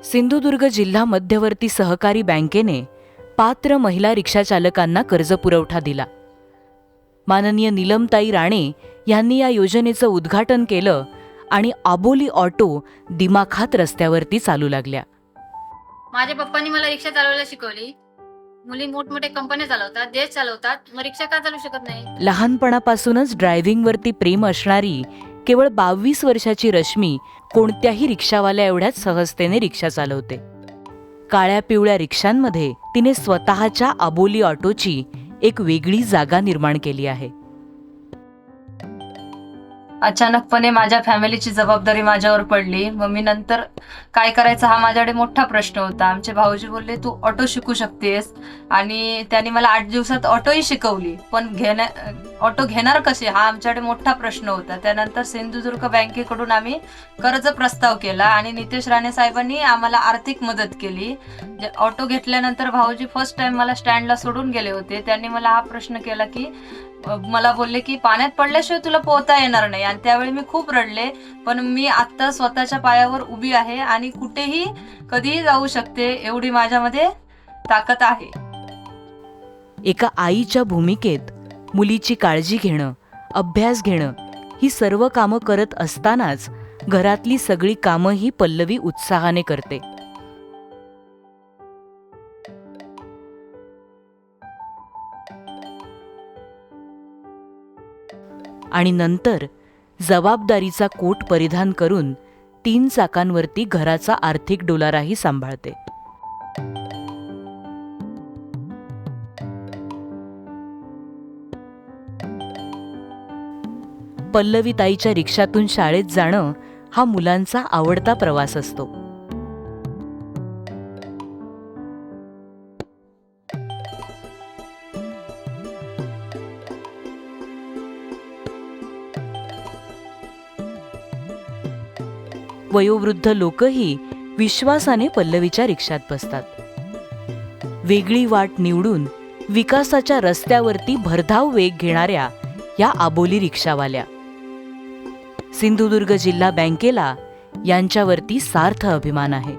सिंधुदुर्ग जिल्हा मध्यवर्ती सहकारी बँकेने पात्र महिला रिक्षाचालकांना कर्ज पुरवठा दिला. माननीय नीलमताई राणे यांनी या योजनेचं उद्घाटन केलं आणि आबोली ऑटो दिमाखात रस्त्यावरती चालू लागल्या. माझ्या पप्पांनी मला रिक्षा चालवायला शिकवली. मुली मोठमोठ्या कंपन्या चालवतात, देश चालवतात, मग रिक्षा का चालू शकत नाही? लहानपणापासूनच ड्रायव्हिंगवरती प्रेम असणारी केवळ 22 वर्षाची रश्मी कोणत्याही रिक्षावाल्या एवढ्याच सहजतेने रिक्षा चालवते. काळ्या पिवळ्या रिक्षांमध्ये तिने स्वतःच्या आबोली ऑटोची एक वेगळी जागा निर्माण केली आहे. अचानकपणे माझ्या फॅमिलीची जबाबदारी माझ्यावर पडली. मग मी नंतर काय करायचं हा माझ्याकडे मोठा प्रश्न होता. आमचे भाऊजी बोलले तू ऑटो शिकू शकतेस, आणि त्यांनी मला 8 दिवसात ऑटोही शिकवली. पण ऑटो घेणार कसे हा आमच्याकडे मोठा प्रश्न होता. त्यानंतर सिंधुदुर्ग बँकेकडून आम्ही कर्ज प्रस्ताव केला आणि नितेश राणे साहेबांनी आम्हाला आर्थिक मदत केली. ऑटो घेतल्यानंतर भाऊजी फर्स्ट टाइम मला स्टँडला सोडून गेले होते. त्यांनी मला हा प्रश्न केला की मला बोलले की पाण्यात पडल्याशिवाय तुला पोहता येणार नाही, आणि त्यावेळी मी खूप रडले. पण मी आता स्वतःच्या पायावर उभी आहे आणि कुठेही कधीही जाऊ शकते, एवढी माझ्यामध्ये ताकद आहे. एका आईच्या भूमिकेत मुलीची काळजी घेणं, अभ्यास घेणं ही सर्व कामं करत असतानाच घरातली सगळी कामंही पल्लवी उत्साहाने करते. आणि नंतर जबाबदारीचा कोट परिधान करून 3 चाकांवरती घराचा आर्थिक डोलाराही सांभाळते. पल्लवीताईच्या रिक्षातून शाळेत जाणं हा मुलांचा आवडता प्रवास असतो. वयोवृद्ध लोकही विश्वासाने पल्लवीच्या रिक्षात बसतात. वेगळी वाट निवडून विकासाच्या रस्त्यावरती भरधाव वेग घेणाऱ्या या आबोली रिक्षावाल्या. सिंधुदुर्ग जिल्हा बँकेला यांच्यावरती सार्थ अभिमान आहे.